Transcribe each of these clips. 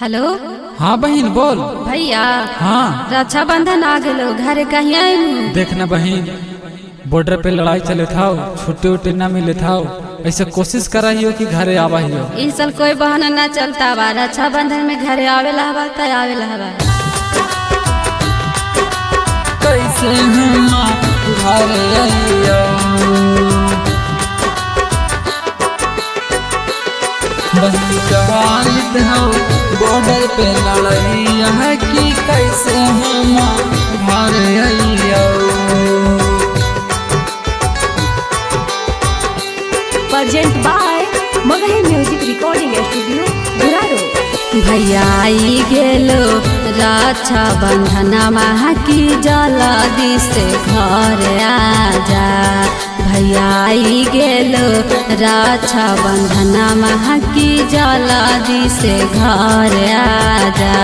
Hello. हाँ बहन बोल। भैया हाँ रक्षाबंधन आ गलो, घर कहीं आयु? देखना बहन, बॉर्डर पे लड़ाई चले था, छुट्टी उट्टी ना मिले था, ऐसे कोशिश कर रही हो कि घरे आवा ही हो। इस साल कोई बहाना ना चलता बा, रक्षाबंधन में घरे आवेला हवा त आवेला हवा। कैसे हम घरे आइयो, बहन जवानित हो बॉर्डर पे लड़ाई है कि कैसे हम घरे आइयो। Present by Magahi music recording studio Guraro. भैया आई गेलो रक्षाबंधन माह की जल्दी से घर आजा। भैया आई गेलो रक्षाबंधन माह की जल्दी से घर आजा,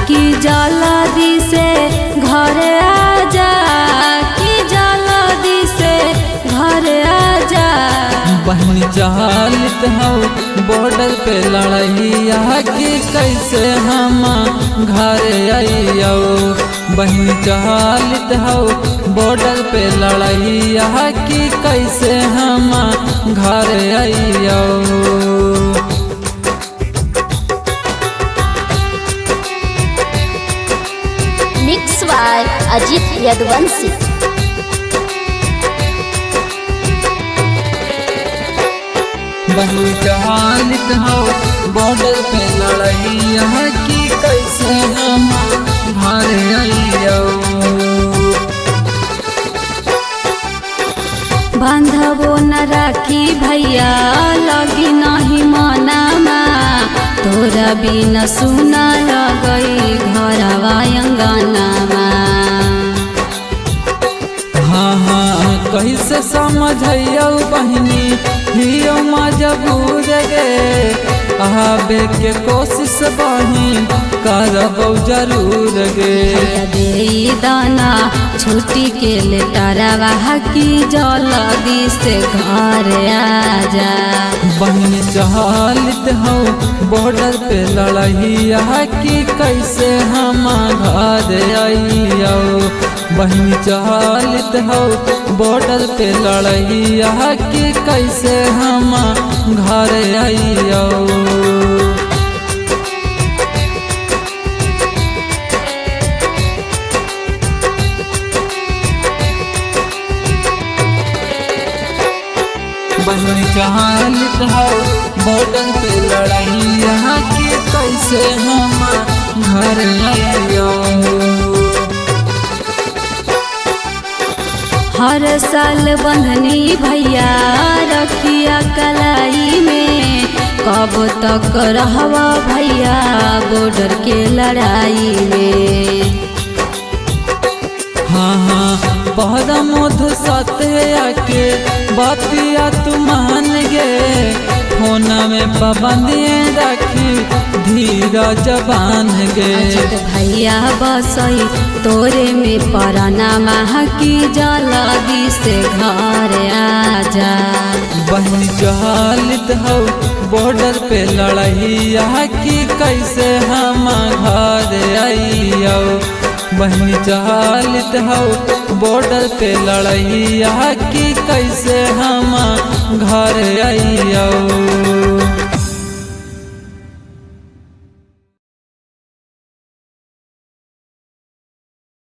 कि जल्दी से घर आजा, कि जल्दी से घर आजा। बहन चाहत हो बॉर्डर पे लड़ाई कि कैसे हम घर आइयो। बहन चाहत हो बॉर्डर पे लड़ाई कि कैसे हम घर आइयो। Mix by Ajit Yaduvanshi. बहन चाहत हो बॉर्डर पे लड़ाई कि कैसे हम घर आइयो। बांधबो न राखी भैया लगी नहीं मनामा, तोरा बिना सुना लगई घरवा अंगनामा। हाँ हाँ कैसे समझियो बहनी, हियो मजबूर गे, आबे के कोशिश बहन करबो जरूर गे। दे दाना छुट्टी के लेटरवा की जल्दी से घर आजा। बहन चाहत हो बॉर्डर पे लड़ाई कि कैसे हम घर आइयो। बहन चाहत हो बॉर्डर पे लड़ाई कि कैसे हम घर आइयो। बहन चाहत हो बॉर्डर पे लड़ाई कि कैसे हम घर आइयो। हर साल बंधनी भैया रखिया कलाई में, कब तक रहवा भैया बॉर्डर के लड़ाई में। हाँ हाँ पहला मधु सत्या के बतिया तू मान गे, होना में पाबंदियाँ रखी धीरज बांध गे। भैया बसई तोरे में पराना माह की जल्दी से घर आजा। बहन चाहत हो बॉर्डर पे लड़ाई कि कैसे हम घर आइयो। बहन चाहत हो बॉर्डर पे लड़ाई कि कैसे हम घर आइयो।